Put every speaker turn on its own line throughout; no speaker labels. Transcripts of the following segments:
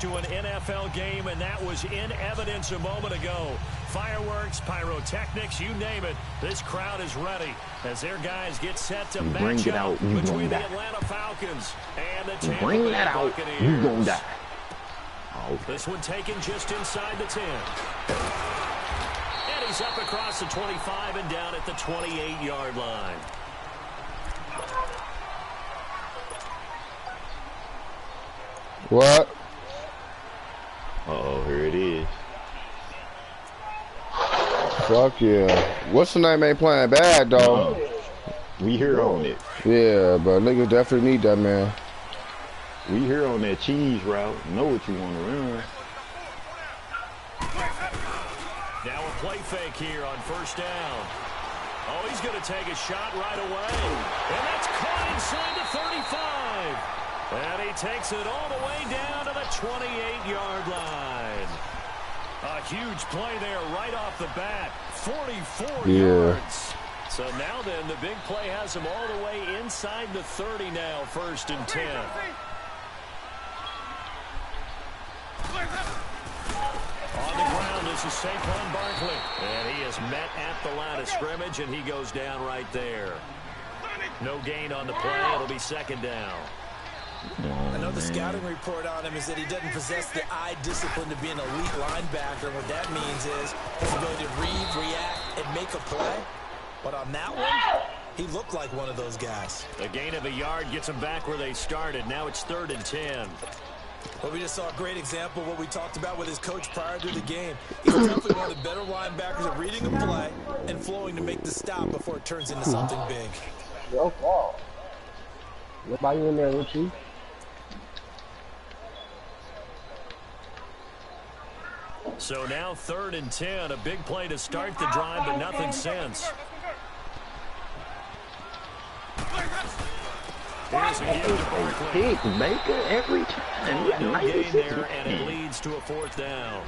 to an NFL game, and that was in evidence a moment ago. Fireworks, pyrotechnics, you name it. This crowd is ready as their guys get set to match up between the Atlanta Falcons and the Tampa Bay Buccaneers.
You gonna die.
Oh. This one taken just inside the 10. And he's up across the 25 and down at the 28-yard line.
What?
Uh-oh, here it is.
Fuck yeah. What's the name ain't playing bad, though?
We here on it.
Yeah, but niggas definitely need that, man.
We here on that cheese route. Know what you want to run.
Now a play fake here on first down. Oh, he's going to take a shot right away. And that's caught inside the 35. And he takes it all the way down to the 28-yard line. A huge play there right off the bat. 44 yards. So now then, the big play has him all the way inside the 30 now, first and 10. On the ground is Saquon Barkley. And he is met at the line of scrimmage, and he goes down right there. No gain on the play. It'll be second down.
I know the scouting report on him is that he doesn't possess the eye discipline to be an elite linebacker. What that means is his ability to read, react, and make a play. But on that one, he looked like one of those guys.
A gain of a yard gets him back where they started. Now it's 3rd and 10.
Well, we just saw a great example of what we talked about with his coach prior to the game. He's definitely one of the better linebackers at reading a play and flowing to make the stop before it turns into something big.
Yo, Paul. Nobody in there with you?
So now 3rd and 10. A big play to start the drive, but nothing since. Here's a give to Barkley.
Big maker every time.
No gain there, and it leads to a 4th down.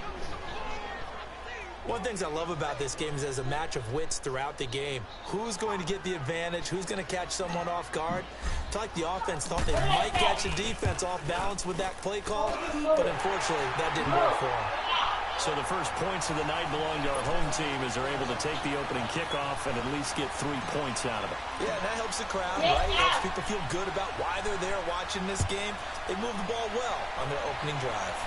One of the things I love about this game is there's a match of wits throughout the game. Who's going to get the advantage? Who's going to catch someone off guard? It's like the offense thought they might catch the defense off balance with that play call, but unfortunately, that didn't work for them.
So the first points of the night belong to our home team as they're able to take the opening kickoff and at least get 3 points out of it.
Yeah, and that helps the crowd, right? It helps people feel good about why they're there watching this game. They moved the ball well on their opening drive.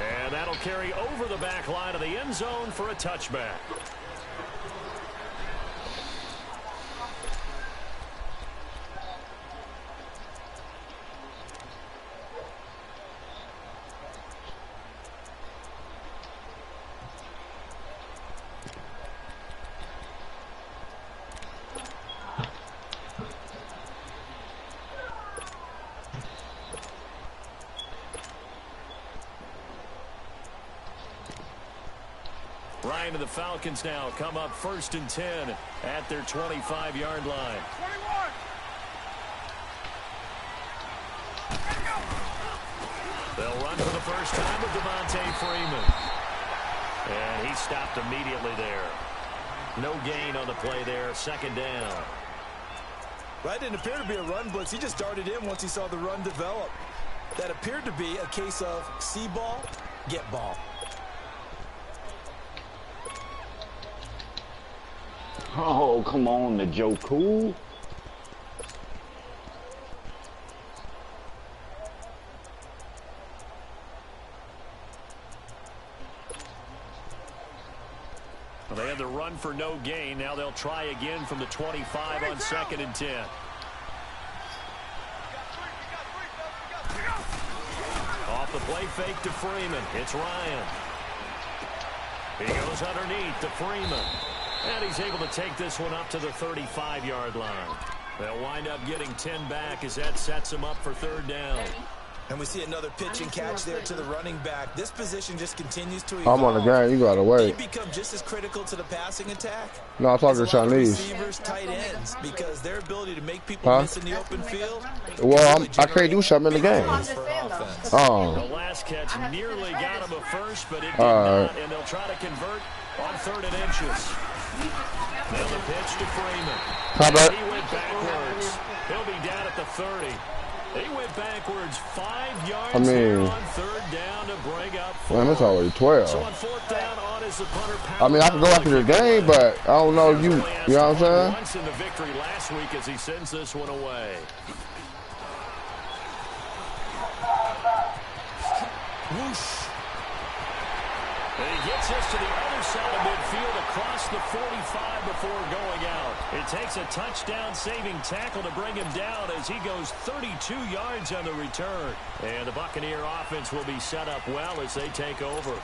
And that'll carry over the back line of the end zone for a touchback. Ryan and the Falcons now come up 1st and 10 at their 25-yard line. 21. They'll run for the first time with Devontae Freeman. And he stopped immediately there. No gain on the play there, 2nd down.
Right, didn't appear to be a run blitz. He just darted in once he saw the run develop. That appeared to be a case of see ball, get ball.
Oh, come on, the Joe Cool.
Well, they had the run for no gain. Now they'll try again from the 25 on 2nd and 10. Off the play fake to Freeman. It's Ryan. He goes underneath to Freeman. And he's able to take this one up to the 35-yard line. They'll wind up getting 10 back as that sets them up for 3rd down.
And we see another pitch and catch there to the running back. This position just continues to evolve.
I'm on the ground. You gotta wait.
They become just as critical to the passing attack.
No, I'm talking to Chinese.
Receivers, tight ends, because their ability to make people miss in the open field.
Well, I can't do something in the game.
Oh. The last catch nearly got him a first, but it did not, and they'll try to convert on 3rd and inches. Now the pitch to Freeman. He went backwards. He'll be down at the 30. He went backwards 5 yards
I
here
mean,
on third down to bring up 4.
man, it's already 12.
So on fourth down on is the punter.
I mean, I can go after the game, but I don't know if you know what I'm saying?
Once in the victory last week as he sends this one away. Whoosh. And he gets us to the other side of midfield across the 45 before going out. It takes a touchdown-saving tackle to bring him down as he goes 32 yards on the return. And the Buccaneer offense will be set up well as they take over.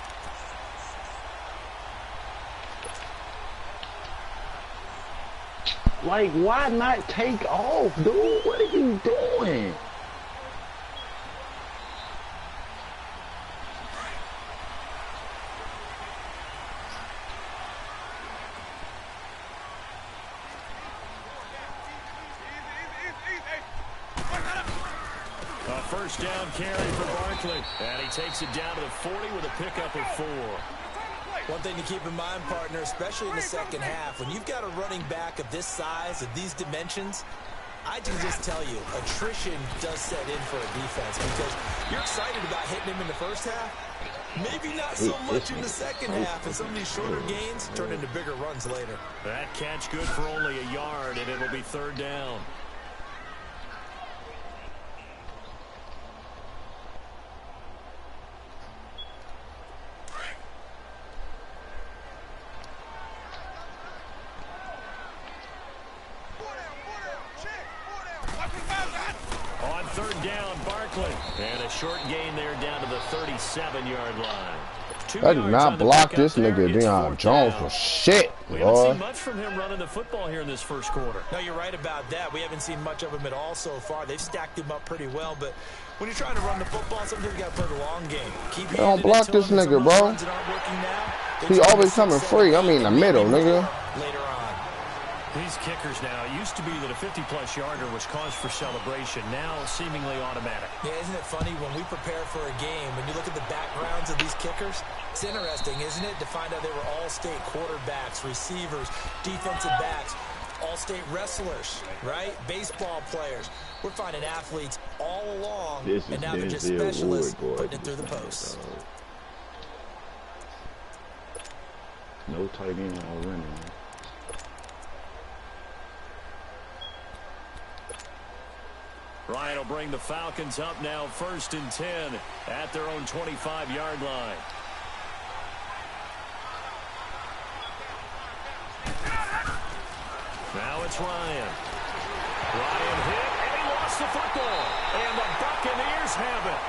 Like, why not take off, dude? What are you doing?
First down carry for Barkley. And he takes it down to the 40 with a pickup of 4.
One thing to keep in mind, partner, especially in the second half, when you've got a running back of this size, of these dimensions, I can just tell you, attrition does set in for a defense because you're excited about hitting him in the first half. Maybe not so much in the second half, and some of these shorter gains turn into bigger runs later.
That catch good for only a yard, and it'll be third down. On third down, Barkley. And a short gain there down to the 37-yard line.
I did not block this nigga Deion Jones for shit,
We haven't
boy.
seen much from him running the football here in this first quarter.
No, you're right about that. We haven't seen much of him at all so far. They've stacked him up pretty well, but when you're trying to run the football, sometimes you got to play the long game. Keep
They don't block this nigga, bro. He always coming free. I mean, the middle, nigga.
Later on.
These kickers now, it used to be that a 50-plus yarder was cause for celebration. Now, seemingly automatic.
Yeah, isn't it funny when we prepare for a game, when you look at the backgrounds of these kickers, it's interesting, isn't it, to find out they were all-state quarterbacks, receivers, defensive backs, all-state wrestlers, right? Baseball players. We're finding athletes all along, and now they're just specialists putting it through the posts.
No tight end already, man.
Ryan will bring the Falcons up now, 1st and 10 at their own 25-yard line. Now it's Ryan. Ryan hit, and he lost the football. And the Buccaneers have it.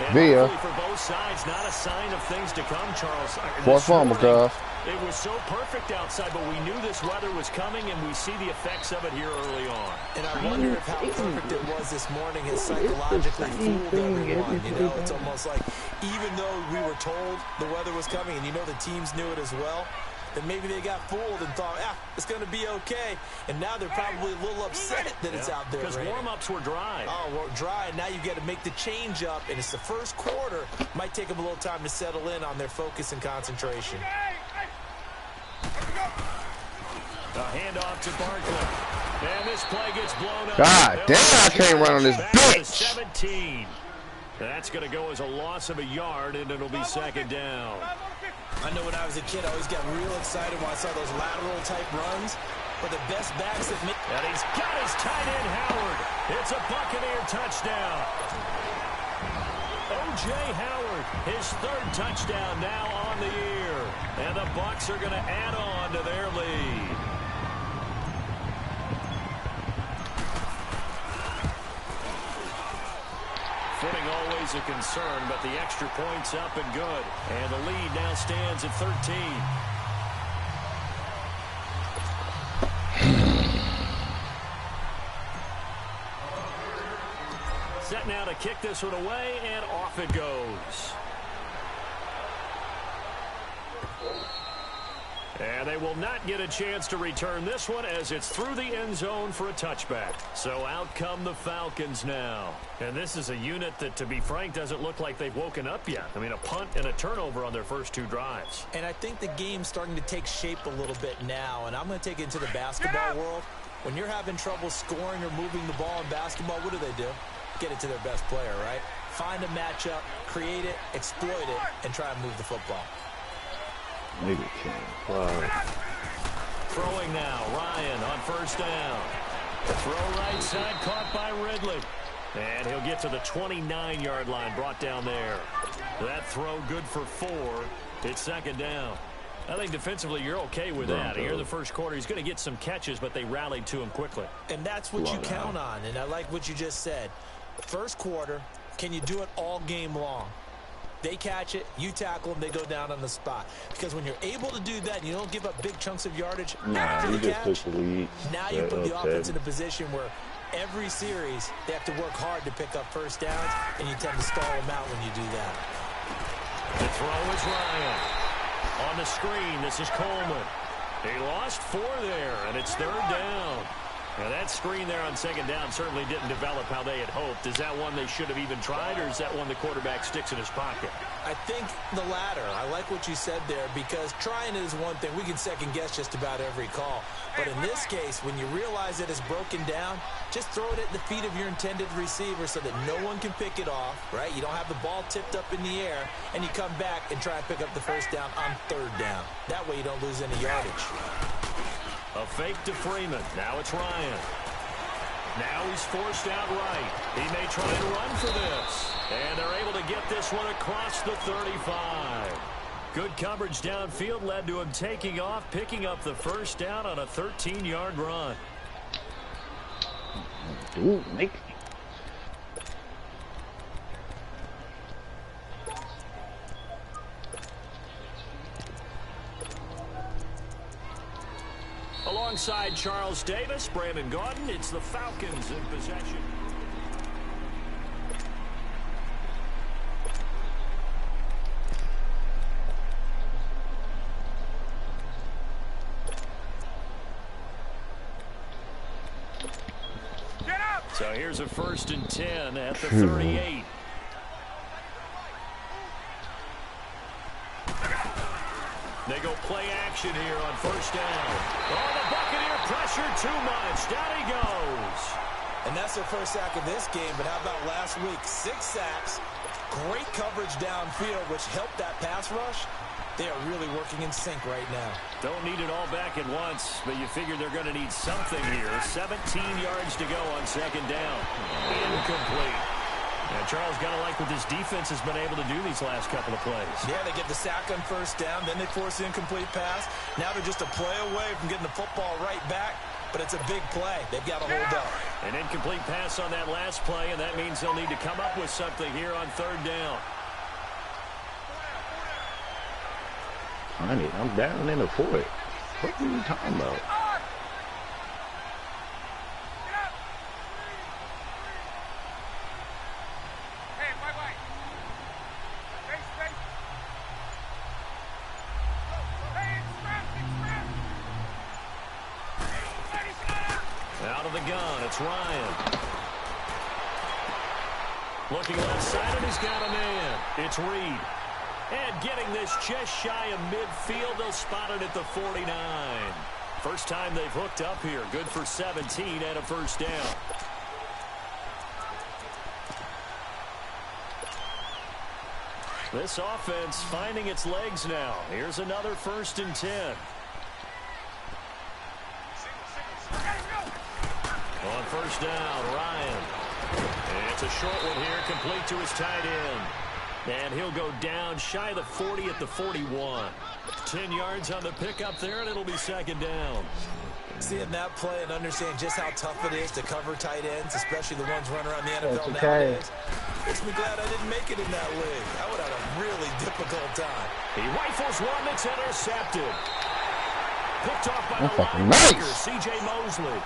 And
Via.
for both sides, not a sign of things to come, Charles.
Fourth fumble, cuz.
It was so perfect outside, but we knew this weather was coming, and we see the effects of it here early on.
And I wonder if how perfect it was this morning has psychologically fooled everyone. You know, it's almost like even though we were told the weather was coming, and you know the teams knew it as well, then maybe they got fooled and thought, it's going to be okay. And now they're probably a little upset that it's out there.
Because warm-ups were dry.
Oh, well, dry, and now you got to make the change up, and it's the first quarter. Might take them a little time to settle in on their focus and concentration.
A handoff to Barkley. And this play gets blown up.
God damn, I can't run on this
Back to
bitch.
17. That's going to go as a loss of a yard, and it'll be second down.
I know when I was a kid, I always got real excited when I saw those lateral-type runs. But the best backs that make...
And he's got his tight end, Howard. It's a Buccaneer touchdown. O.J. Howard, his 3rd touchdown now on the year. And the Bucs are going to add on to their lead. Footing always a concern, but the extra point's up and good. And the lead now stands at 13. Set now to kick this one away, and off it goes. And they will not get a chance to return this one as it's through the end zone for a touchback. So out come the Falcons now. And this is a unit that, to be frank, doesn't look like they've woken up yet. I mean, a punt and a turnover on their first 2 drives.
And I think the game's starting to take shape a little bit now. And I'm going to take it into the basketball world. When you're having trouble scoring or moving the ball in basketball, what do? get it to their best player, right? Find a matchup, create it, exploit it, and try and move the football.
Nigga can't fly.
Throwing now, Ryan on first down. Throw right side, caught by Ridley. And he'll get to the 29-yard line, brought down there. That throw good for 4. It's second down. I think defensively you're okay with that. Here in the first quarter, he's going to get some catches, but they rallied to him quickly.
And that's what you count on, and I like what you just said. First quarter, can you do it all game long? They catch it, you tackle them, they go down on the spot. Because when you're able to do that and you don't give up big chunks of yardage after the catch, now you put the offense in a position where every series they have to work hard to pick up first downs, and you tend to stall them out when you do that.
The throw is Ryan. On the screen, this is Coleman. He lost 4 there, and it's third down. Now, that screen there on second down certainly didn't develop how they had hoped. Is that one they should have even tried, or is that one the quarterback sticks in his pocket?
I think the latter. I like what you said there, because trying it is one thing. We can second-guess just about every call. But in this case, when you realize that it's broken down, just throw it at the feet of your intended receiver so that no one can pick it off, right? You don't have the ball tipped up in the air, and you come back and try and pick up the first down on third down. That way you don't lose any yardage.
A fake to Freeman. Now it's Ryan. Now he's forced out right. He may try and run for this. And they're able to get this one across the 35. Good coverage downfield led to him taking off, picking up the first down on a 13-yard run.
Ooh, Nick.
Alongside Charles Davis, Brandon Gaudin, it's the Falcons in possession. So here's a 1st and 10 at the 38. They go play action here on first down. Oh, the Buccaneer pressure too much. Down he goes.
And that's their first sack of this game, but how about last week? 6 sacks, great coverage downfield, which helped that pass rush. They are really working in sync right now.
Don't need it all back at once, but you figure they're going to need something here. 17 yards to go on second down. Incomplete. Now, Charles, got to like what this defense has been able to do these last couple of plays.
Yeah, they get the sack on first down, then they force the incomplete pass. Now they're just a play away from getting the football right back, but it's a big play. They've got to hold up.
An incomplete pass on that last play, and that means they'll need to come up with something here on third down.
Honey, I'm down in the 4. What are you talking about?
Out of the gun, it's Ryan. Looking left side, and he's got a man. It's Reed. And getting this just shy of midfield, they'll spot it at the 49. First time they've hooked up here. Good for 17 and a first down. This offense finding its legs now. Here's another 1st and 10. On first down, Ryan. And it's a short one here, complete to his tight end. And he'll go down shy of the 40 at the 41. 10 yards on the pickup there, and it'll be second down.
Seeing that play and understand just how tough it is to cover tight ends, especially the ones running around the NFL nowadays, makes me glad I didn't make it in that league. I would have had a really difficult time.
He rifles one that's intercepted. Picked off by the linebacker, C.J. Mosley.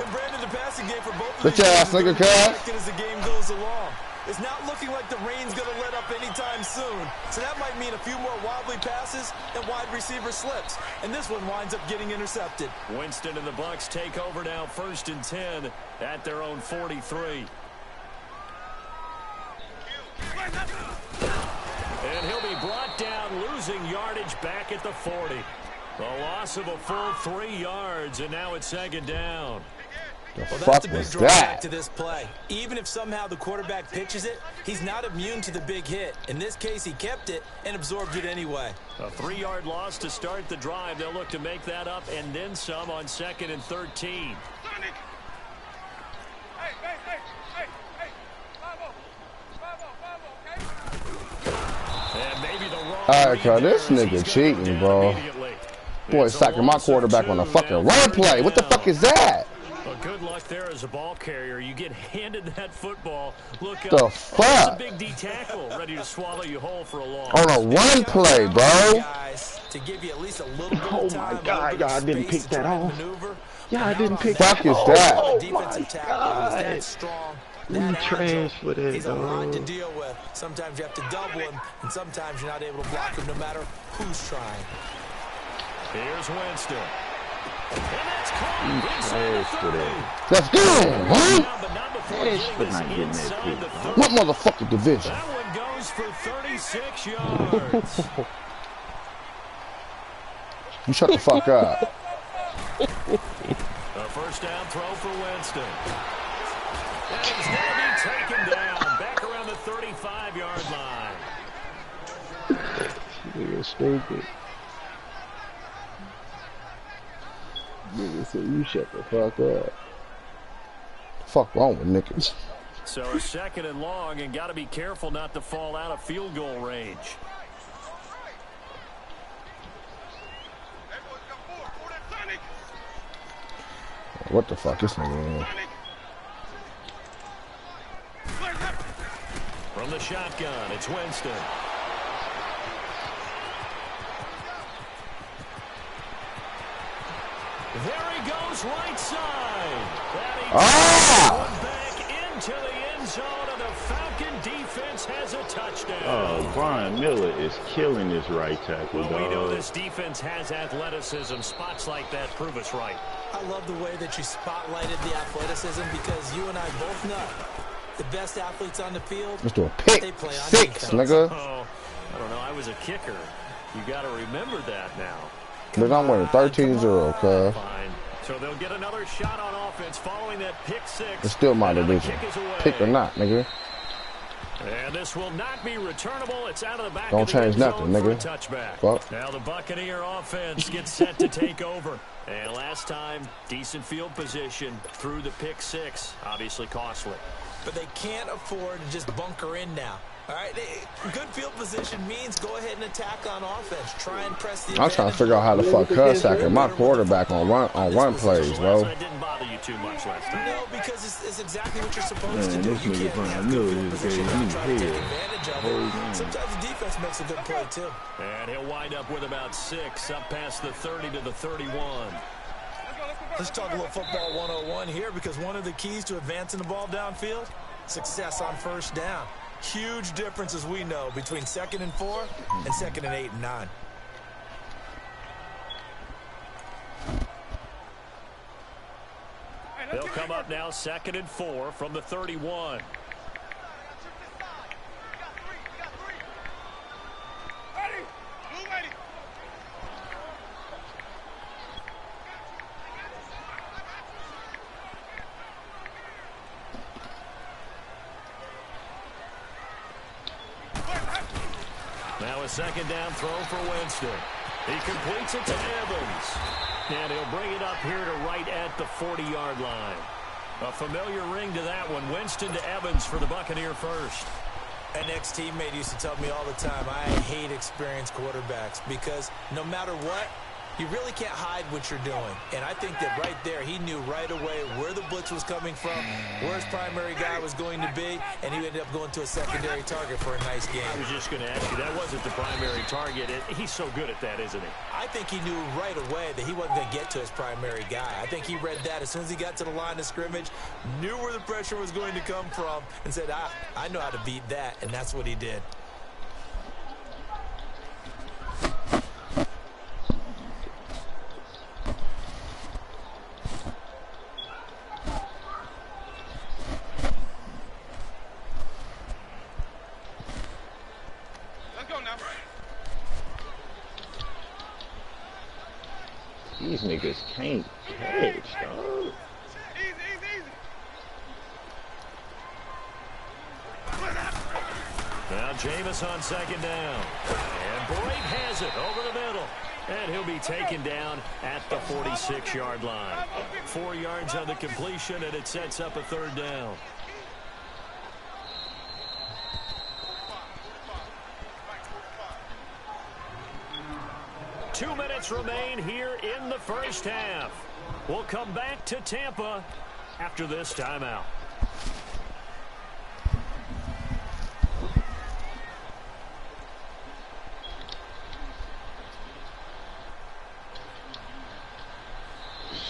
And Brandon, the passing game for both of
these guys is
as the game goes along. It's not looking like the rain's going to let up anytime soon. So that might mean a few more wobbly passes and wide receiver slips. And this one winds up getting intercepted.
Winston and the Bucs take over now, 1st and 10 at their own 43. And he'll be brought down, losing yardage back at the 40. The loss of a full 3 yards, and now it's second down.
The
Well,
fuck
that's a big
was
drawback
that?
to this play. Even if somehow the quarterback pitches it, he's not immune to the big hit. In this case, he kept it and absorbed it anyway.
A 3-yard loss to start the drive. They'll look to make that up and then some on 2nd and 13. And maybe the wrong
Alright, cuz, this
read there as
nigga
he's
cheating,
gonna go down
bro.
immediately.
Boy,
It's a
sacking my
loss of
quarterback on a
2,
fucking
now
run
3rd
play. What the
down.
fuck is that?
Well, good luck there as a ball carrier. You get handed that football. Look
The
up.
fuck?
That's a big D tackle ready to swallow you whole for a loss.
On a run play, bro.
Guys, to give you at least a little bit of
Oh
time,
my God, y'all didn't pick that off. Y'all didn't pick
Fuck
that
is
off.
that?
Oh
defensive
my
tackle is that
God.
strong,
You
that
trash
agile.
for that,
He's a lot to
dog.
deal with. Sometimes you have to double him, and sometimes you're not able to block him no matter who's trying.
Here's Winston. And that's
You
caught inside
trash for
the 30.
that.
Let's go, man.
Down, but not before
Trash
getting
for
this
not getting that
inside
pick,
the
dog.
30.
What motherfucking division?
That one goes for 36 yards.
You shut the fuck up.
A first down throw for Winston. And he's going to be taken down back around the 35-yard line.
Nigga stupid. Nigga said you shut the fuck up.
Fuck wrong with niggas.
So a 2nd and long, and got to be careful not to fall out of field goal range.
What the fuck this nigga in?
From the shotgun, it's Winston. There he goes, right side. That he back into the end zone, and the Falcon defense has a touchdown.
Brian Miller is killing this right tackle,
Well, we know
dog.
this defense has athleticism. Spots like that prove us right.
I love the way that you spotlighted the athleticism because you and I both know the best athletes on the field,
Let's do a
they
pick
play on
6,
defense.
nigga.
Oh, I don't know. I was a kicker. You got to remember that now.
Nigga, I'm winning 13-0, cuz.
Fine. So they'll get another shot on offense following that pick 6.
It's still my
And now the
division.
kick is away.
Pick or not, nigga.
And this will not be returnable. It's out of the back
Don't
of the
change
end
nothing,
zone for a
nigga.
touchback.
Fuck.
Now the Buccaneer offense gets set to take over. And last time, decent field position through the pick 6. Obviously costly.
But they can't afford to just bunker in now. All right, good field position means go ahead and attack on offense. Try and press the
I'm trying to figure out how the fuck cuz sacking my quarterback on run plays, bro.
That didn't bother you too much last time.
No, because it's exactly what you're supposed to
Man,
do.
this
You
nigga
can't
Brian
have
Miller
good field
just
position
gave
and
me
try to take
hell.
advantage of
Whole
it.
game.
Sometimes the defense makes a good play, too.
And he'll wind up with about 6 up past the 30 to the 31.
Let's talk a little football 101 here because one of the keys to advancing the ball downfield, success on first down. Huge difference, as we know, between 2nd and 4 and 2nd and 8 and 9.
They'll come up now 2nd and 4 from the 31. Now a 2nd down throw for Winston. He completes it to Evans. And he'll bring it up here to right at the 40-yard line. A familiar ring to that one. Winston to Evans for the Buccaneer first.
An ex-teammate used to tell me all the time, I hate experienced quarterbacks because no matter what, you really can't hide what you're doing. And I think that right there, he knew right away where the blitz was coming from, where his primary guy was going to be, and he ended up going to a secondary target for a nice game.
I was just going to ask you, that wasn't the primary target. He's so good at that, isn't he?
I think he knew right away that he wasn't going to get to his primary guy. I think he read that as soon as he got to the line of scrimmage, knew where the pressure was going to come from, and said, I know how to beat that, and that's what he did.
These niggas can't catch, dog.
Now Jameis on second down. And Brate has it over the middle. And he'll be taken down at the 46-yard line. 4 yards on the completion, and it sets up a third down. Two minutes remain here in the first half. We'll come back to Tampa after this timeout.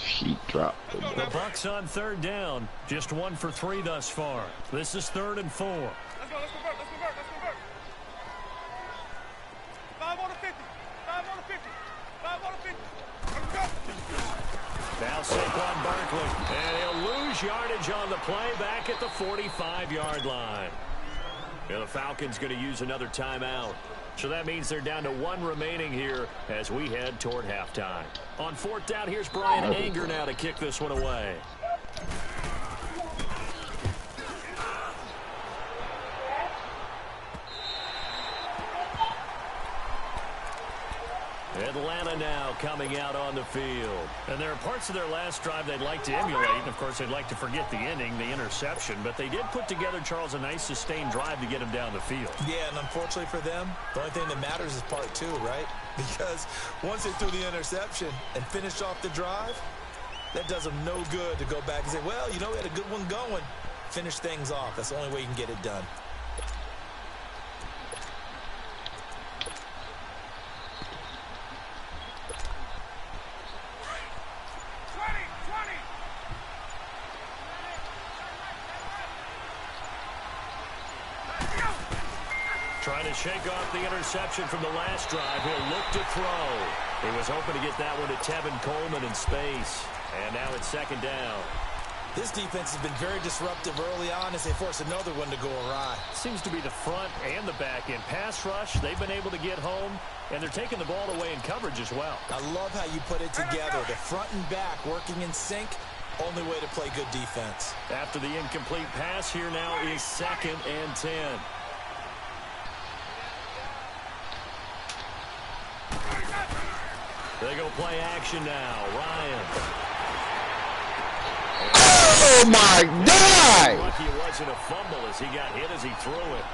Sheet drop.
The Bucs on third down. Just 1 for 3 thus far. This is 3rd and 4.
Let's go, let's convert, let's convert, let's convert. 5 on the 50, 5 on the 50, 5 on the 50. Let's go.
Now Saquon Barkley. And he'll lose yardage on the play back at the 45-yard line. And the Falcons going to use another timeout. So that means they're down to 1 remaining here as we head toward halftime. On 4th down, here's Brian Anger now to kick this one away. Atlanta now coming out on the field. And there are parts of their last drive they'd like to emulate. And, of course, they'd like to forget the ending, the interception. But they did put together, Charles, a nice sustained drive to get him down the field.
Yeah, and unfortunately for them, the only thing that matters is part 2, right? Because once they threw the interception and finished off the drive, that does them no good to go back and say, well, you know, we had a good one going. Finish things off. That's the only way you can get it done.
Trying to shake off the interception from the last drive. He'll look to throw. He was hoping to get that one to Tevin Coleman in space. And now it's 2nd down.
This defense has been very disruptive early on as they force another one to go awry.
Seems to be the front and the back end. Pass rush, they've been able to get home, and they're taking the ball away in coverage as well.
I love how you put it together. The front and back working in sync. Only way to play good defense.
After the incomplete pass, here now is 2nd and 10. They go play action now. Ryan.
Oh, my God!
Lucky it wasn't a fumble as he got hit as he threw it.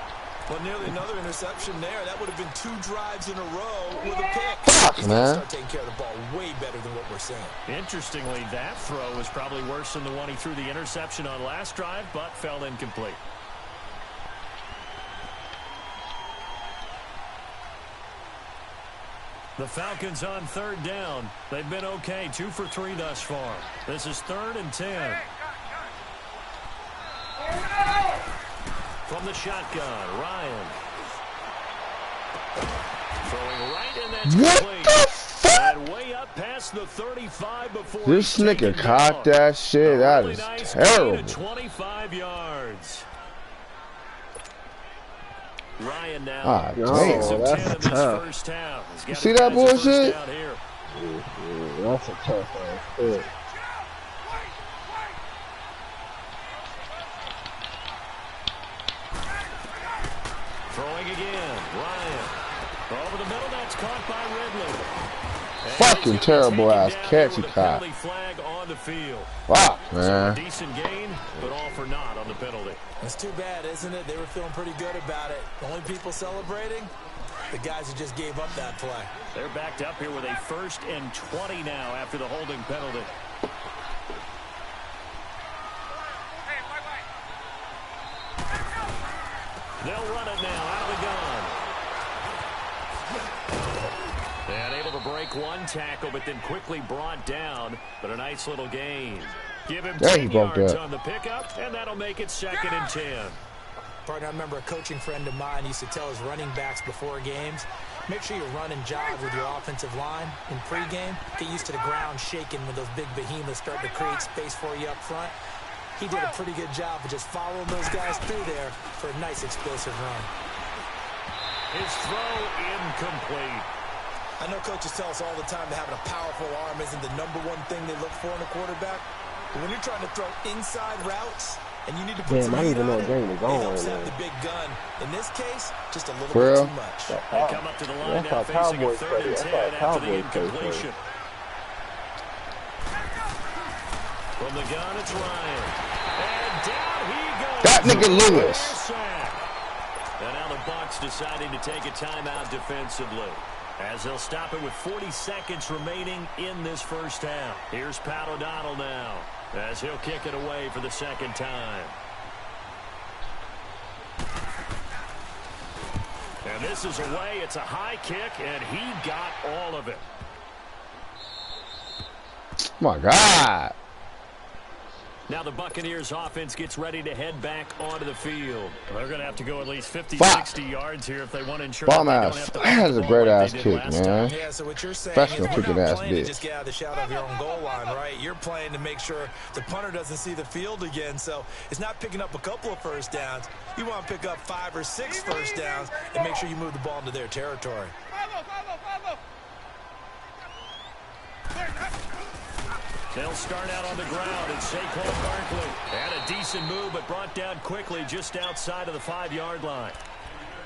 Well, nearly another interception there. That would have been 2 drives in a row with a pick.
Fuck, man.
Start taking care of the ball way better than what we're seeing.
Interestingly, that throw was probably worse than the one he threw the interception on last drive, but fell incomplete. The Falcons on 3rd down. They've been okay, 2 for 3 thus far. This is 3rd and 10. From the shotgun, Ryan. Throwing right in that complete.
What the fuck?
And way up past the 35 before
This nigga caught that shit. That is terrible.
25 yards. Ryan now.
Ah,
Yo,
damn.
6 of 10
that's
in this
tough.
first half. He's got
You see
the
that
guys a first
bullshit?
down here.
Yeah, that's a tough one.
Throwing again. Ryan. Over the middle. That's caught by Ridley. And
Fucking
he's
terrible
taken
ass
down
catch
here
he
with a
caught.
penalty flag on the field.
Fuck,
So a
man.
decent gain, but all for naught on the penalty.
It's too bad, isn't it? They were feeling pretty good about it. The only people celebrating, the guys who just gave up that play.
They're backed up here with a 1st and 20 now after the holding penalty. They'll run it now out of the gun. And able to break one tackle, but then quickly brought down. But a nice little gain. Give him
Yeah, he
10
broke
yards
that.
on the pickup, and that'll make it 2nd and 10.
Partner, I remember a coaching friend of mine used to tell his running backs before games, make sure you run and jog with your offensive line in pregame. Get used to the ground shaking when those big behemoths start to create space for you up front. He did a pretty good job of just following those guys through there for a nice explosive run.
His throw incomplete.
I know coaches tell us all the time that having a powerful arm isn't the #1 thing they look for in a quarterback. But when you're trying to throw inside routes and you need to put
Damn, I
some
didn't
heat
even know
on
the
it.
game was
It
on
helps
right
have
now.
the big gun. In this case, just a little
For
bit
real?
too much.
They come up to the line
That's
now
how
facing a
Cowboys
3rd and
play.
10
That's how
after the
Cowboys play
incompletion. From the gun, it's Ryan. And down he goes.
That nigga Lewis.
And now the Bucs deciding to take a timeout defensively, as they'll stop it with 40 seconds remaining in this first half. Here's Pat O'Donnell now, as he'll kick it away for the second time. And this is away. It's a high kick, and he got all of it.
My God.
Now the Buccaneers offense gets ready to head back onto the field. They're going to have to go at least 50,
Fuck.
60 yards here if they want to ensure
Bomb
that they
ass.
don't have to
That has a
punt the
great
ball like
ass
they did
kick,
last
man.
time.
Yeah, so what you're saying
Professional
is we're
kicking
not
ass
playing to
bitch.
just get out of the shadow of your own goal line, right? You're playing to make sure the punter doesn't see the field again. So it's not picking up a couple of first downs. You want to pick up 5 or 6 first downs and make sure you move the ball into their territory.
Follow.
They'll start out on the ground, and Saquon Barkley had a decent move, but brought down quickly just outside of the 5-yard line.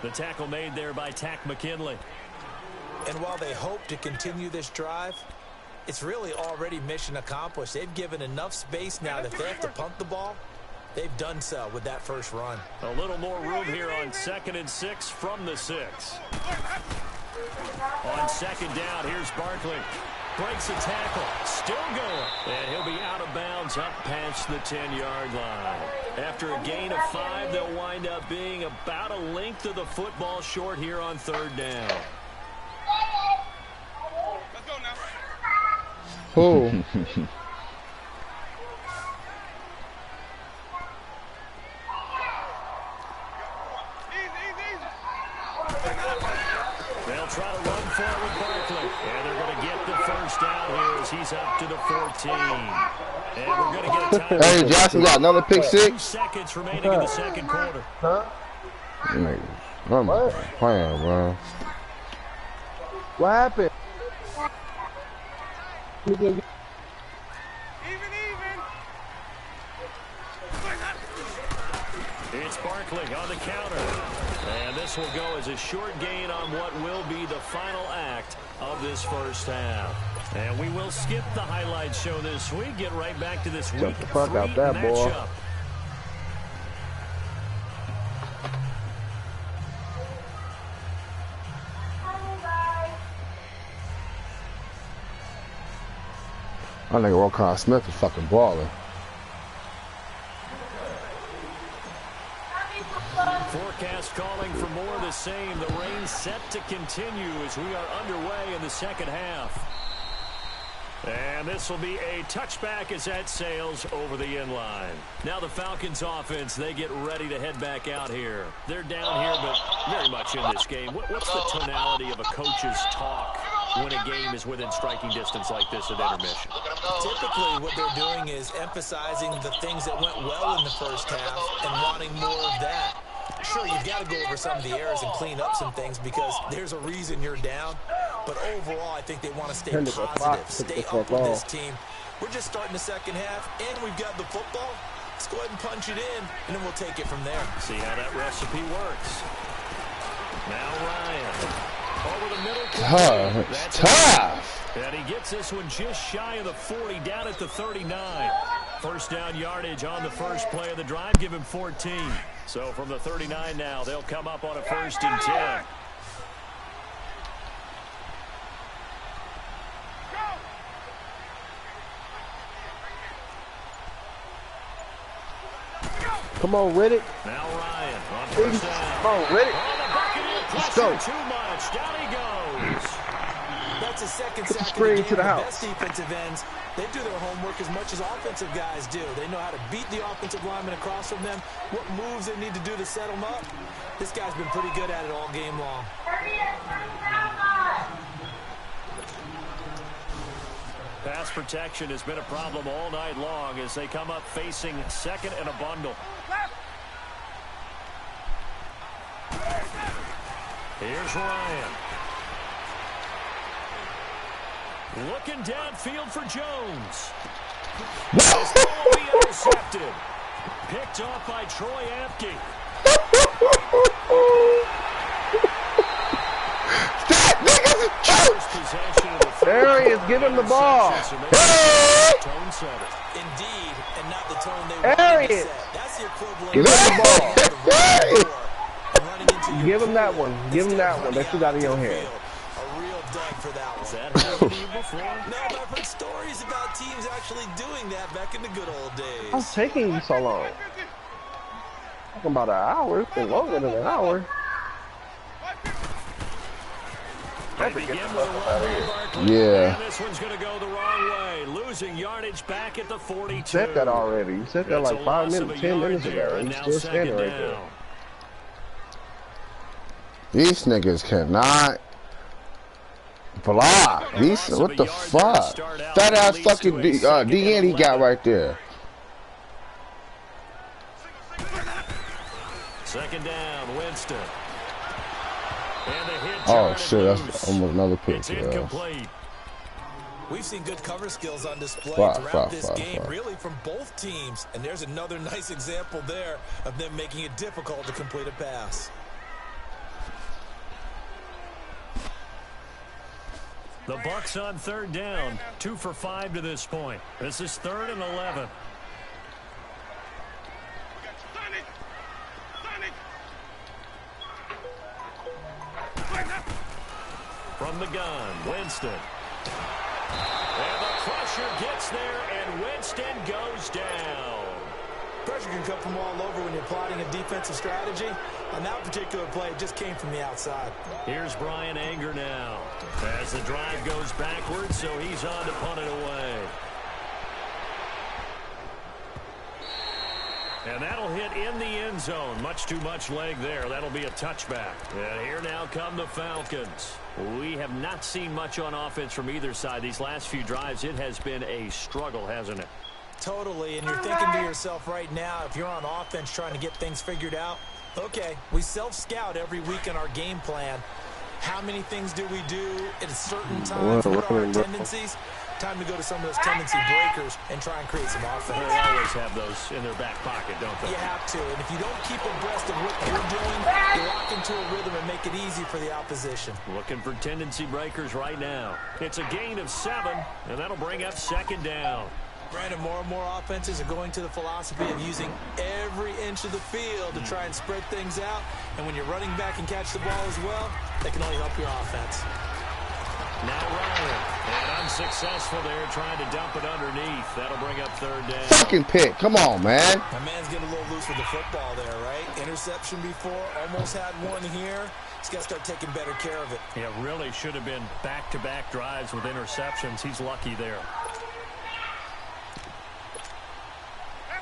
The tackle made there by Tack McKinley.
And while they hope to continue this drive, it's really already mission accomplished. They've given enough space now that if they have to punt the ball, they've done so with that first run.
A little more room here on 2nd and 6 from the 6. On 2nd down, here's Barkley. Breaks a tackle, still going, and he'll be out of bounds up past the 10-yard line. After a gain of 5, they'll wind up being about a length of the football short here on 3rd down.
Let's go now.
Who?
They'll try to run forward Barkley, and they're going to get the first down here as he's up to the 14. And we're going to get a time.
Hey, Jackson got another pick
2
six.
seconds remaining in the second quarter.
Huh?
Nigga, I'm playing, bro.
What happened?
Even.
It's Barkley on the counter. And this will go as a short gain on what will be the final act of this first half. And we will skip the highlight show this week. Get right back to this week
the fuck
3
out that, boy.
matchup.
I think Roquan Smith is fucking balling.
Forecast calling for more of the same. The rain set to continue as we are underway in the second half. And this will be a touchback as that sails over the end line. Now the Falcons offense, they get ready to head back out here. They're down here, but very much in this game. What's the tonality of a coach's talk when a game is within striking distance like this at intermission?
Typically, what they're doing is emphasizing the things that went well in the first half and wanting more of that. Sure, you've got to go over some of the errors and clean up some things because there's a reason you're down. But overall, I think they want to stay positive, stay up with this team. We're just starting the second half, and we've got the football. Let's go ahead and punch it in, and then we'll take it from there.
See how that recipe works. Now Ryan. Over the middle.
Tough. It's tough.
And he gets this one just shy of the 40, down at the 39. First down yardage on the first play of the drive. Give him 14. So from the 39 now, they'll come up on a 1st and 10.
Come on, Riddick.
Now Ryan on 1st down.
Come on, Riddick.
Oh, the Buccaneer
Let's go.
pressure too much. Down he goes.
That's a second
Put the
sack of
screen
the
to
game.
the
The
house.
best defensive ends, they do their homework as much as offensive guys do. They know how to beat the offensive lineman across from them, what moves they need to do to set them up. This guy's been pretty good at it all game long.
Pass protection has been a problem all night long as they come up facing 2nd and a bundle. Here's Ryan. Looking downfield for Jones. This ball will be intercepted. Picked off by Troy Apke.
That nigga's
First possession of the
There he is. Give him the ball.
Tone setter.
Indeed, and not the tone they
There
wanted
he
to
is.
set. That's the equivalent
Give him the ball.
and running into your
Give him that
core
one. Give him
instead
that
of
one
running
that you got
out
in your
into the
hand.
field. A real dud for that one.
Has that happened to you before?
No, but I've heard stories about teams actually doing that back in the good old days.
How's taking you so long? Talking about an hour. It's been longer than an hour.
They begin with a run by Barkley.
Yeah.
And this one's going to go the wrong way. Losing yardage back at the 42.
You said that already. You said that
It's
like
a
5
loss of
minutes,
a
10
yard
minutes
there,
ago.
and
He's
now
still standing
second
right there.
down.
These niggas cannot block. These, what the fuck? That ass fucking DN he got right there.
Second down, Winston. And the hit
Oh
target
shit,
loose.
that's almost another pick.
It's
Yeah.
incomplete.
We've seen good cover skills on display
Fuck,
throughout
fuck,
this
fuck,
game,
fuck.
really from both teams. And there's another nice example there of them making it difficult to complete a pass.
The Bucs on third down, 2 for 5 to this point. This is 3rd and 11. From the gun, Winston. And the pressure gets there, and Winston goes down.
Pressure can come from all over when you're plotting a defensive strategy. On that particular play, it just came from the outside.
Here's Brian Anger now. As the drive goes backwards, so he's on to punt it away. And that'll hit in the end zone. Much too much leg there. That'll be a touchback. And here now come the Falcons. We have not seen much on offense from either side. These last few drives, it has been a struggle, hasn't it?
Totally, and you're thinking to yourself right now, if you're on offense trying to get things figured out, okay, we self-scout every week in our game plan. How many things do we do at certain times? What are our tendencies? Time to go to some of those tendency breakers and try and create some offense.
They always have those in their back pocket, don't they?
You have to, and if you don't keep abreast of what you're doing, you lock into a rhythm and make it easy for the opposition.
Looking for tendency breakers right now. It's a gain of 7, and that'll bring up second down.
Brandon, more and more offenses are going to the philosophy of using every inch of the field to try and spread things out. And when you're running back and catch the ball as well, that can only help your offense.
Now Ryan, and unsuccessful there, trying to dump it underneath. That'll bring up third down.
Fucking pick. Come on, man.
My man's getting a little loose with the football there, right? Interception before, almost had one here. He's got to start taking better care of it.
Yeah, really should have been back-to-back drives with interceptions. He's lucky there.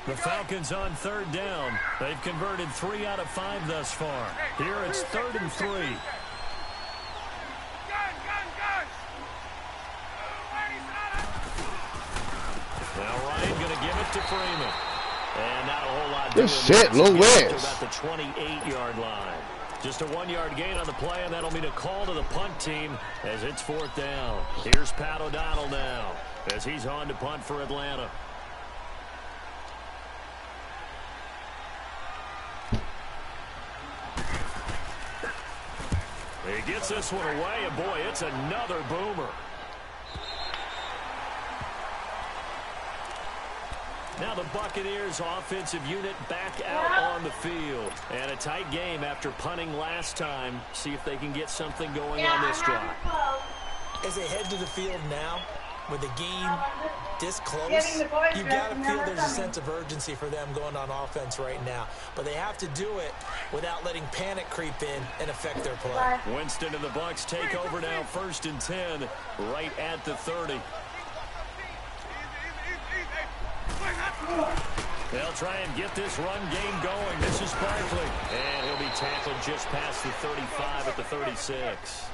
The Falcons on third down. They've converted 3 out of 5 thus far. Here it's 3rd and 3. Now Ryan going to give it to Freeman. And not a whole lot.
Good shit, Lou West.
About the 28-yard line. Just a 1-yard gain on the play, and that'll mean a call to the punt team as it's 4th down. Here's Pat O'Donnell now as he's on to punt for Atlanta. He gets this one away, and boy, it's another boomer. Now the Buccaneers offensive unit back out on the field. And a tight game after punting last time. See if they can get something going on this drive.
As they head to the field now, with the game this close, you've got to feel there's a sense of urgency for them going on offense right now. But they have to do it without letting panic creep in and affect their play.
Winston and the Bucs take over now, 1st and 10, right at the 30. They'll try and get this run game going. This is Barkley. And he'll be tackled just past the 35 at the 36.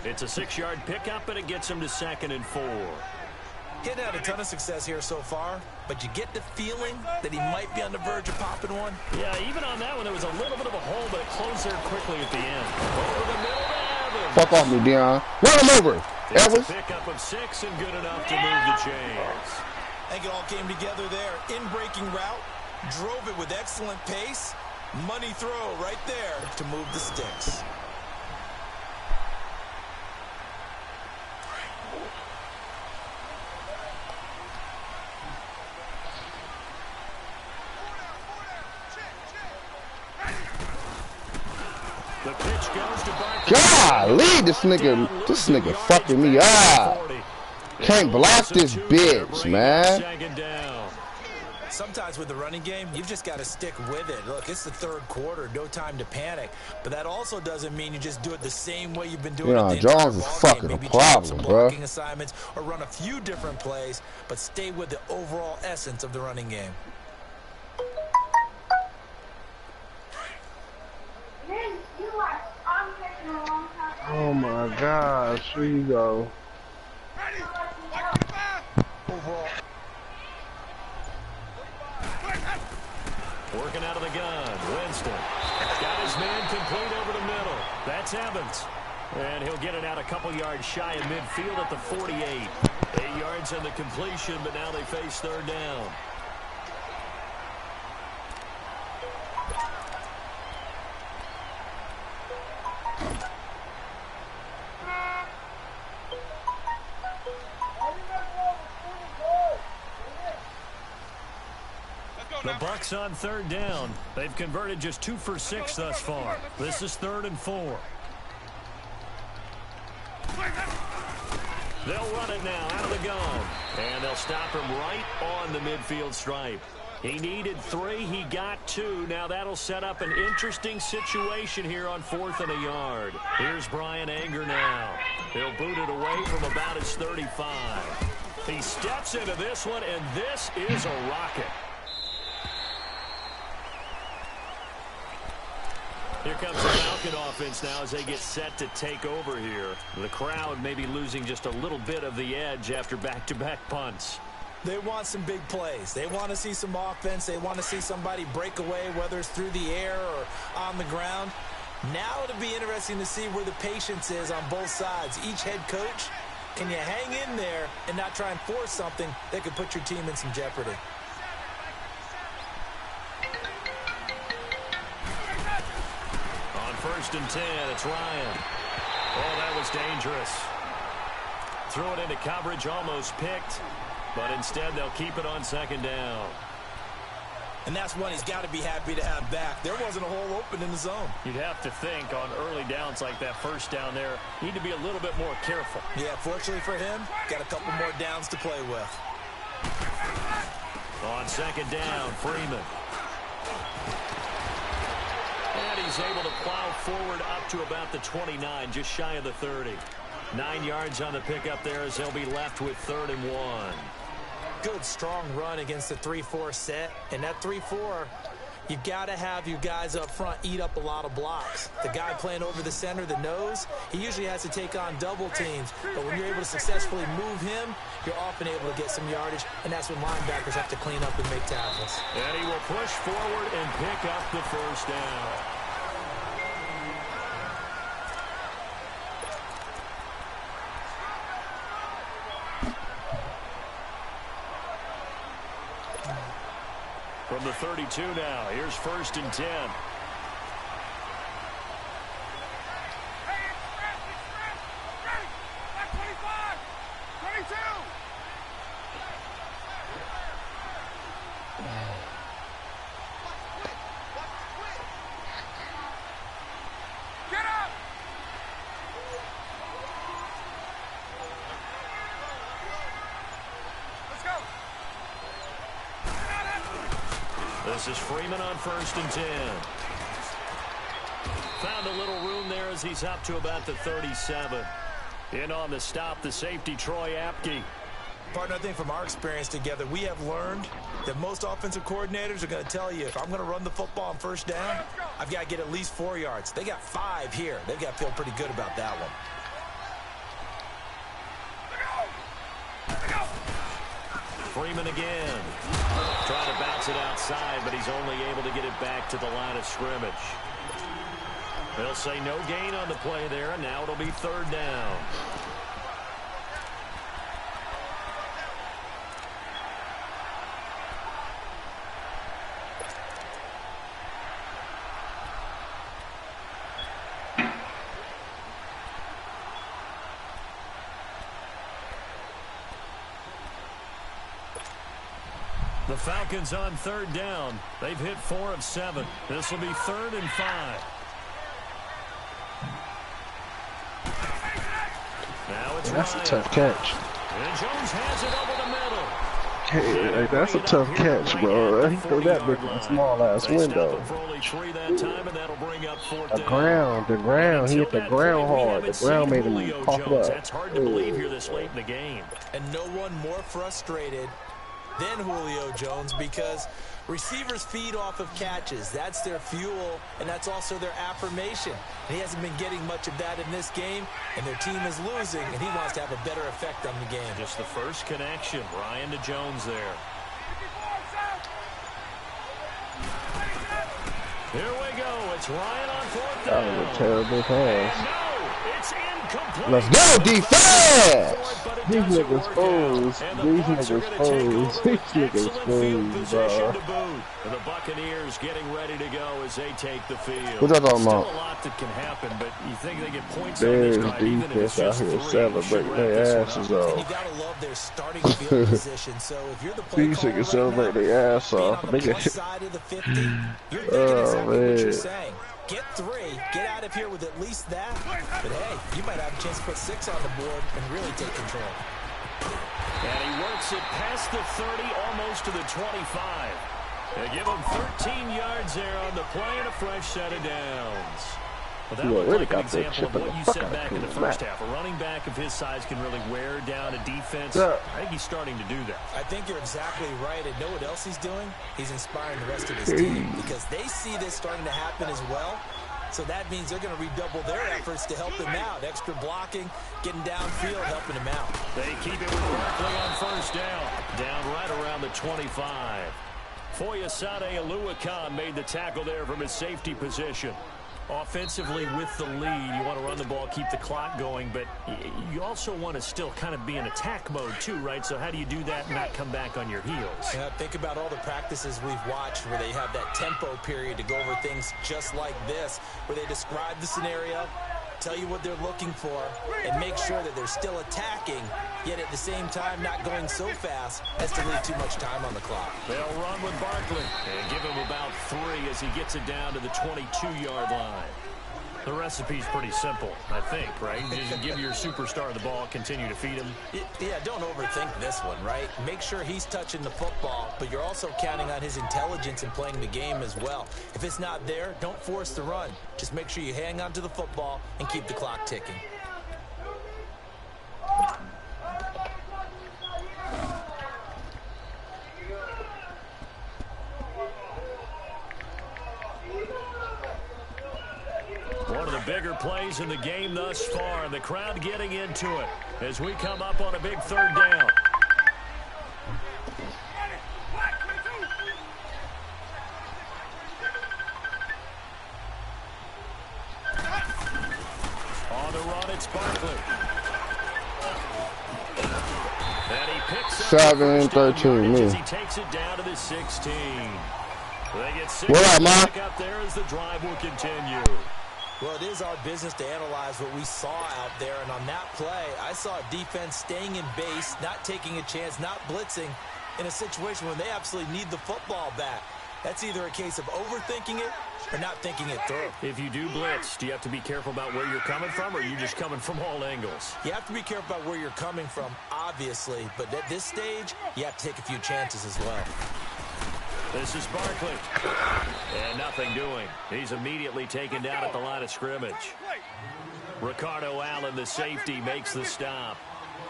It's a 6-yard pickup, and it him to 2nd and 4.
Getting had a ton of success here so far, but you get the feeling that he might be on the verge of popping one.
Yeah, even on that one, there was a little bit of a hole, but it closed there quickly at the end. Over the middle to Evans.
Fuck off me, Deion. Run him over.
It's
Evans.
a pickup of 6 and good enough to move the chains.
I think it all came together there. In breaking route, Drove it with excellent pace. Money throw right there to move the sticks.
The pitch goes to Barkley.
Golly, this nigga fucking me up. Can't block this bitch, man.
Second down.
Sometimes with the running game, you've just got to stick with it. Look, it's the third quarter, no time to panic. But that also doesn't mean you just do it the same way you've been doing it the entire
Jones is fucking
Maybe
a problem,
some
bro.
blocking assignments or run a few different plays, but stay with the overall essence of the running game.
Oh my gosh, here you go.
Working out of the gun. Winston got his man complete over the middle. That's Evans. And he'll get it out a couple yards shy of midfield at the 48. 8 yards on the completion, but now they face third down. The Bucs on third down. They've converted just 2 for 6 thus far. This is 3rd and 4. They'll run it now out of the gun. And they'll stop him right on the midfield stripe. He needed 3. He got 2. Now that'll set up an interesting situation here on 4th and a yard. Here's Brian Anger now. He'll boot it away from about his 35. He steps into this one, and this is a rocket. Here comes the Falcon offense now as they get set to take over here. The crowd may be losing just a little bit of the edge after back-to-back punts.
They want some big plays. They want to see some offense. They want to see somebody break away, whether it's through the air or on the ground. Now it'll be interesting to see where the patience is on both sides. Each head coach, can you hang in there and not try and force something that could put your team in some jeopardy?
On 1st and 10, it's Ryan. Oh, that was dangerous. Threw it into coverage, almost picked. But instead, they'll keep it on 2nd down.
And that's one he's got to be happy to have back. There wasn't a hole open in the zone.
You'd have to think on early downs like that 1st down there, need to be a little bit more careful.
Yeah, fortunately for him, got a couple more downs to play with.
On 2nd down, Freeman. And he's able to plow forward up to about the 29, just shy of the 30. 9 yards on the pickup there as they'll be left with 3rd and 1.
Good, strong run against the 3-4 set. And that 3-4, you've got to have your guys up front eat up a lot of blocks. The guy playing over the center, the nose, he usually has to take on double teams. But when you're able to successfully move him, you're often able to get some yardage. And that's when linebackers have to clean up and make tackles.
And he will push forward and pick up the 1st down. From the 32 now, here's 1st and 10. This is Freeman on 1st and 10. Found a little room there as he's up to about the 37. In on the stop, the safety, Troy Apke.
Partner, I think from our experience together, we have learned that most offensive coordinators are going to tell you, if I'm going to run the football on 1st down, I've got to get at least 4 yards. They got 5 here. They've got to feel pretty good about that one.
Freeman again. Trying to bounce it outside, but he's only able to get it back to the line of scrimmage. They'll say no gain on the play there, and now it'll be 3rd down. The Falcons on third down. They've hit 4 of 7. This will be 3rd and 5. Now it's
That's a
Ryan.
tough catch.
And Jones has it over the middle.
Hey, that's a tough catch, bro. He threw that big small ass window. The ground. He hit the ground hard. The ground made him pop it up.
That's hard to believe here this late in the game.
And no one more frustrated than Julio Jones because receivers feed off of catches. That's their fuel, and that's also their affirmation. And he hasn't been getting much of that in this game, and their team is losing, and he wants to have a better effect on the game.
Just the first connection, Ryan to Jones there. Here we go. It's Ryan on 4th down.
That was a terrible pass.
No, it's incomplete.
Let's go, defense!
These niggas fools. These niggas fools. These niggas fools, bro.
The Buccaneers getting ready to go as they take the field.
What y'all talking
Still
about?
a lot that can happen, but you think they get points
There's
on this drive, even if it's
defense out
just
here
3.
celebrating their asses
And
off.
you gotta love their starting field position. So if you're the play
These
caller
niggas
right
celebrate
now,
their ass
being
off.
on the plus
Nigga.
side of the 50, you're thinking exactly what you're
man.
saying. Get 3, get out of here with at least that. But hey, you might have a chance to put 6 on the board and really take control.
And he works it past the 30, almost to the 25. They give him 13 yards there on the play and a fresh set of downs. Well, that
You
looked
already
like an
got that
example
chip
of
in
what
the
you
fuck
said
out
back
of
in the
his
first
back.
half. A running back of his size can really wear down a defense.
Yeah.
I think he's starting to do that.
I think you're exactly right. And know what else he's doing? He's inspiring the rest of his team because they see this starting to happen as well. So that means they're going to redouble their efforts to help him out. Extra blocking, getting downfield, helping him out.
They keep it with Barkley on 1st down. Down right around the 25. Foyesade Aluakan made the tackle there from his safety position. Offensively with the lead, you want to run the ball, keep the clock going, but you also want to still kind of be in attack mode too, right? So how do you do that and not come back on your heels?
Yeah, think about all the practices we've watched where they have that tempo period to go over things just like this, where they describe the scenario, tell you what they're looking for, and make sure that they're still attacking, yet at the same time not going so fast as to leave too much time on the clock.
They'll run with Barkley and give him about 3 as he gets it down to the 22-yard line. The recipe's pretty simple, I think, right? Just give your superstar the ball, continue to feed him.
Yeah, don't overthink this one, right? Make sure he's touching the football, but you're also counting on his intelligence in playing the game as well. If it's not there, don't force the run. Just make sure you hang on to the football and keep the clock ticking.
One of the bigger plays in the game thus far, and the crowd getting into it as we come up on a big 3rd down. On the run, it's Barkley. And he picks up
7-13, me.
as he takes it down to the 16. They get 6
What up, man?
back up there as the drive will continue.
Well, it is our business to analyze what we saw out there, and on that play, I saw a defense staying in base, not taking a chance, not blitzing, in a situation when they absolutely need the football back. That's either a case of overthinking it or not thinking it through.
If you do blitz, do you have to be careful about where you're coming from, or are you just coming from all angles?
You have to be careful about where you're coming from, obviously, but at this stage, you have to take a few chances as well.
This is Barkley. And nothing doing. He's immediately taken down at the line of scrimmage. Ricardo Allen, the safety, makes the stop.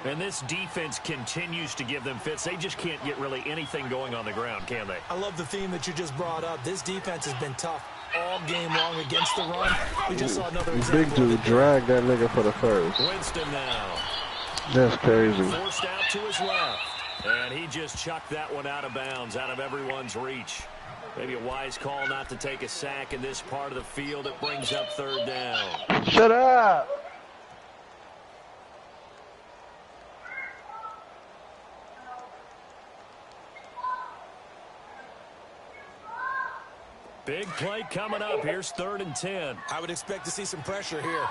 And this defense continues to give them fits. They just can't get really anything going on the ground, can they?
I love the theme that you just brought up. This defense has been tough all game long against the run. We just saw another example.
Big dude dragged that nigga for the first.
Winston now.
That's crazy.
Forced out to his left. And he just chucked that one out of bounds, out of everyone's reach. Maybe a wise call not to take a sack in this part of the field. It brings up 3rd down.
Shut up!
Big play coming up. Here's 3rd and 10.
I would expect to see some pressure here.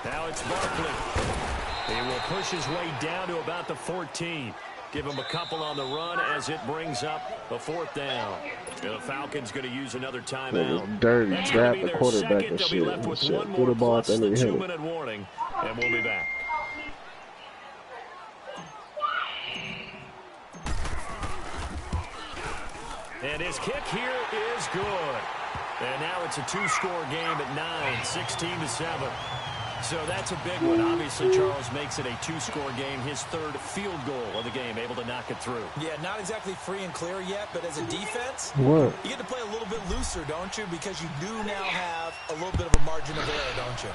Now it's Barkley. He will push his way down to about the 14. Give him a couple on the run as it brings up a 4th down. And the Falcons going to use another timeout.
Dirty,
That's
grab
going to be
the
their
quarterback
second.
and
They'll
shit.
be left with
Shit.
one
Threw
more
the ball
plus
at
the
them and hit it.
2-minute warning, and we'll be back. And his kick here is good. And now it's a 2-score game at 9, 16-7. So that's a big one. Obviously, Charles makes it a 2-score game. His 3rd field goal of the game, able to knock it through.
Yeah, not exactly free and clear yet, but as a defense,
What?
you get to play a little bit looser, don't you? Because you do now have a little bit of a margin of error, don't you?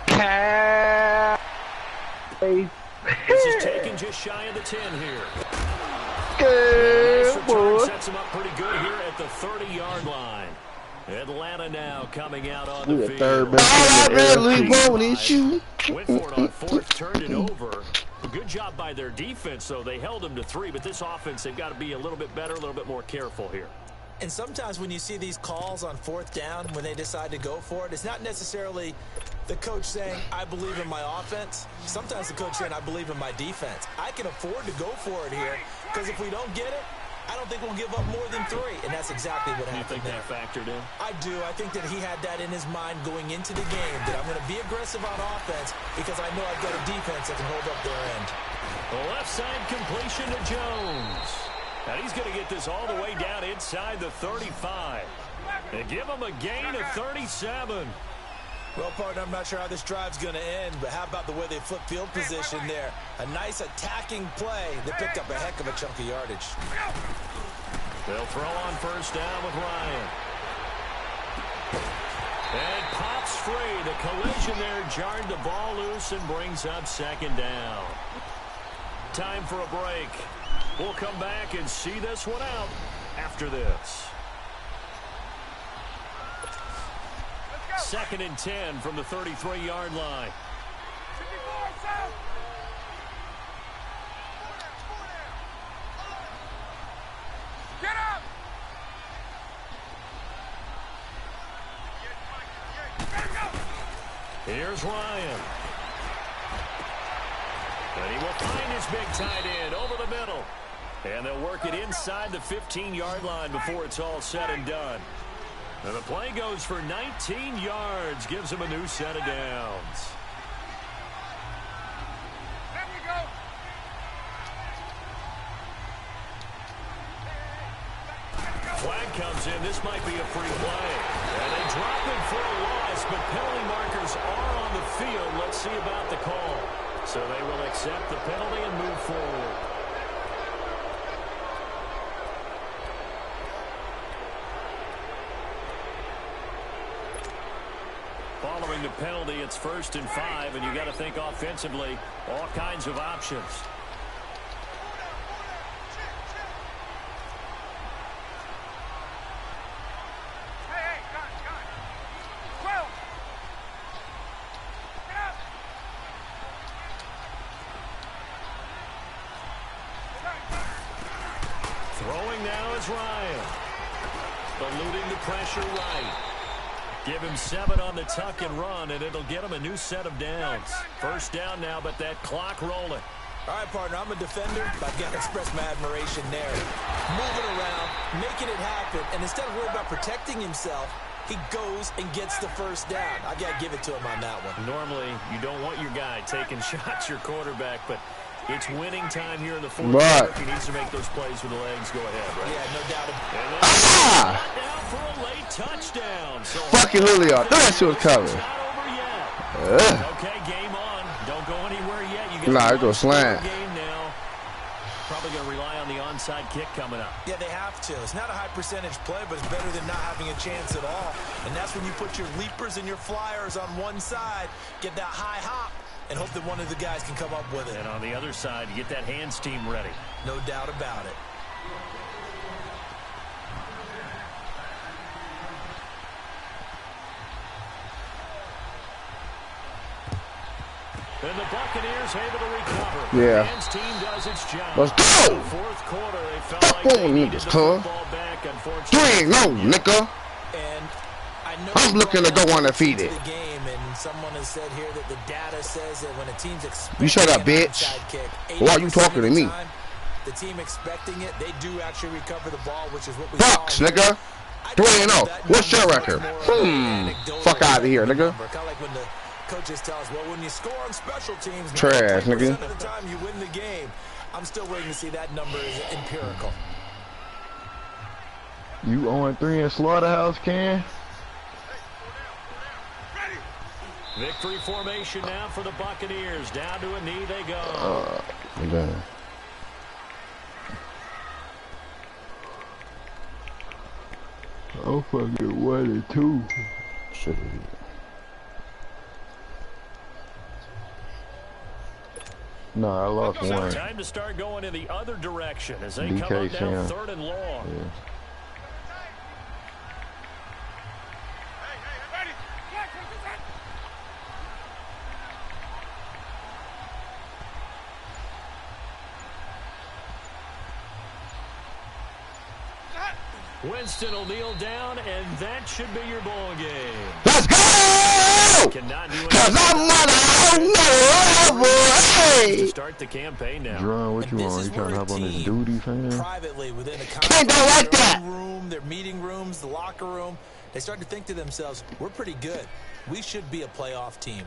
This is taken just shy of the 10 here.
Good boy.
Sets him up pretty good here at the 30-yard line. Atlanta now coming out on the field.
Third best
All I
team in the
really
NFC.
want is you.
Went for it on 4th, turned it over. Good job by their defense, though. They held them to 3, but this offense, they've got to be a little bit better, a little bit more careful here.
And sometimes when you see these calls on 4th down, when they decide to go for it, it's not necessarily the coach saying, I believe in my offense. Sometimes the coach saying, I believe in my defense. I can afford to go for it here, because if we don't get it, I don't think we'll give up more than 3, and that's exactly what happened.
You think that factored in?
I do. I think that he had that in his mind going into the game, that I'm going to be aggressive on offense because I know I've got a defense that can hold up their end.
The left side completion to Jones. And he's going to get this all the way down inside the 35. And give him a gain of 37.
Well, partner, I'm not sure how this drive's going to end, but how about the way they flip field position there? A nice attacking play that picked up a heck of a chunk of yardage.
They'll throw on 1st down with Ryan. And pops free. The collision there jarred the ball loose and brings up 2nd down. Time for a break. We'll come back and see this one out after this. 2nd and 10 from the 33-yard line.
Get up!
Here's Ryan. And he will find his big tight end over the middle. And they'll work it inside the 15-yard line before it's all said and done. And the play goes for 19 yards, gives him a new set of downs.
There we go.
Flag comes in. This might be a free play. And they drop it for a loss, but penalty markers are on the field. Let's see about the call. So they will accept the penalty and move forward. Following the penalty, it's 1st and 5, and you got to think offensively, all kinds of options.
Hey, guys. 12. Get up.
Throwing now is Ryan. Eluding the pressure right. Give him 7 on the tuck and run, and it'll get him a new set of downs. 1st down now, but that clock rolling.
All right, partner, I'm a defender, but I've got to express my admiration there. Moving around, making it happen, and instead of worrying about protecting himself, he goes and gets the 1st down. I got to give it to him on that one.
Normally, you don't want your guy taking shots, your quarterback, but it's winning time here in the 4th
Right.
quarter. He needs to make those plays with the legs. Go ahead, right?
Yeah, no doubt about it.
And then down for a late touchdown. So
Fucking Julio. Knew that shit was coming.
It's not over yet. Okay, game on. Don't go anywhere yet. You got
Nah,
a
it goes slant.
game now. Probably going to rely on the onside kick coming up.
Yeah, they have to. It's not a high percentage play, but it's better than not having a chance at all. And that's when you put your leapers and your flyers on one side, get that high hop, and hope that one of the guys can come up with it.
And on the other side, you get that hands team ready.
No doubt about it.
And the Buccaneers able to recover.
Yeah.
The hands team does its job.
Let's go.
In the 4th quarter, they felt
Fuck
like they
on,
needed
niggas,
the
cuz.
football back. Unfortunately,
3-0, nigga.
And I know
I'm looking to go undefeated.
the game, and Someone has said here that the data says that when a team's expecting
You shut up,
an
bitch.
onside kick,
Why are you
80%
talking to
of the
me?
time, the team expecting it, they do actually recover the ball, which is what we
Bucks,
saw here.
nigga. 3-0. What's your record? Fuck out of here, nigga.
Kind of like when the coaches tell us, well, when you score on special teams,
Trash,
90%
nigga.
of the time you win the game. I'm still waiting to see that number is empirical.
You 0-3 in Slaughterhouse, Ken?
Victory formation now for the Buccaneers. Down to a knee they go.
Damn.
I'm fucking 1-2.
Shit.
No, I lost
So
one.
time to start going in the other direction as they
DK
come up now
Sam.
3rd and long.
Yeah.
Winston will kneel down, and that should be your ball game.
Let's go!
Cannot do
Cause I'm mother
to
hey!
start the campaign now.
Dron, what you
This
want?
is
You trying
where
to
a
hop on this
team
duty, fam?
privately within a
Can't go like
their
that.
own room, their meeting rooms, the locker room, they start to think to themselves, we're pretty good. We should be a playoff team.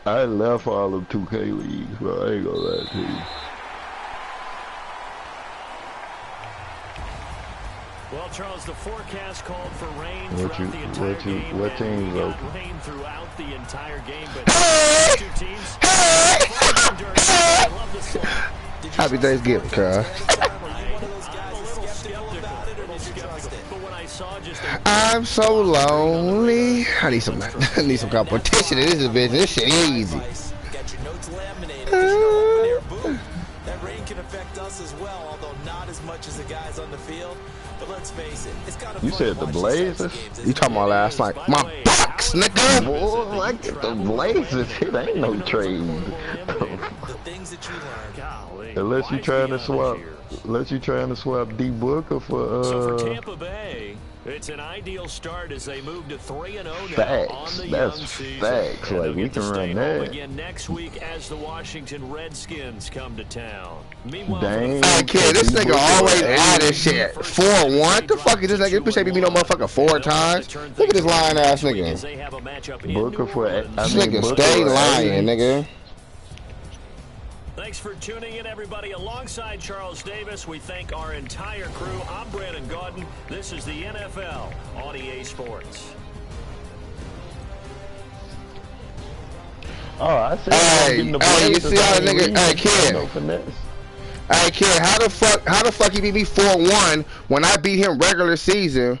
I left all of 2K leagues, bro. I ain't gonna lie to you.
Well, Charles, the forecast called for rain
What
throughout
you-
the entire
what you-
game.
what
and
teams
we got
open?
rain throughout the entire game, but
Hey!
two teams.
Hey!
I love this slide.
Happy Thanksgiving, cuz.
Were you one of those guys
I'm a
that's
little
skeptical about it, or
little
did you trust
skeptical.
it?
But when I saw just
I'm so lonely. I need some competition in this division. This shit easy.
Got your notes laminated. 'Cause you know, open air boom. That rain can affect us as well, although not as much as the guys on the field. But let's face it, it's kind of
You
fun
said
to
the
watch these types of
Blazers?
games,
You
isn't
talking
it?
about last night? My Bucks, nigga.
Boy, I get the Blazers. It ain't no trade.
The things that you learn.
Golly,
Unless you
wise
trying to
beyond
swap,
years.
unless you trying to swap D Booker
So for
for
Tampa Bay, it's an ideal start as they move to 3-0 now
Facts.
on the
That's
young season.
facts.
And
Like,
they'll
we
get to
can
stay
run
home
that.
again next week as the Washington Redskins come to town. Meanwhile,
Dang.
Hey, kid, this nigga always adding shit. 4-1? The fuck is this nigga? This bitch ain't beat me no motherfucker 4 times. Look at this lying ass nigga.
they have a matchup in
Booker
New
for
Orleans.
I
This
mean,
nigga
Booker
stay
for
lying,
80.
nigga.
Thanks for tuning in, everybody. Alongside Charles Davis, we thank our entire crew. I'm Brandon Gaudin. This is the NFL on EA Sports.
Oh, I said
Hey,
I'm getting the
hey, you
Blazers.
see how
I
the
ain't
nigga-
reading.
hey, kid.
No finesse.
Hey, kid, how the fuck he beat me 4-1 when I beat him regular season,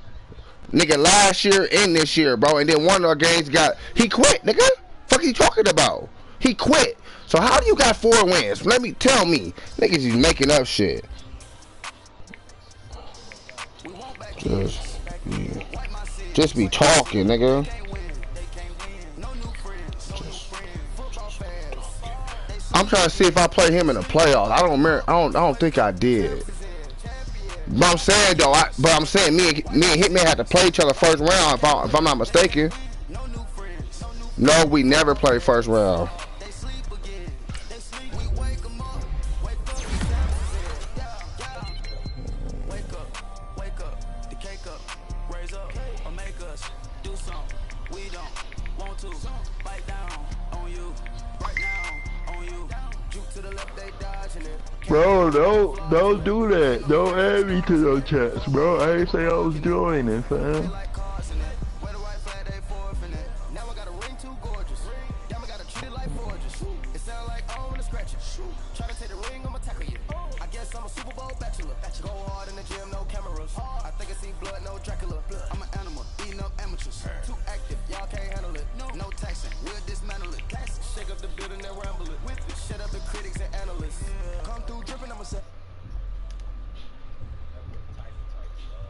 nigga, last year and this year, bro? And then one of our games he quit, nigga. Fuck you talking about? He quit. So how do you got 4 wins? Tell me. Niggas is making up shit. Just be talking, nigga. I'm trying to see if I play him in the playoffs. I don't remember. I don't think I did. But I'm saying though, me and Hitman had to play each other first round if I'm not mistaken. No, we never played first round.
Bro, don't do that. Don't add me to those chats, bro. I ain't say I was joining, fam.
No taxing, we'll dismantle it. Shake up the building and ramble it. Shut up the critics and analysts.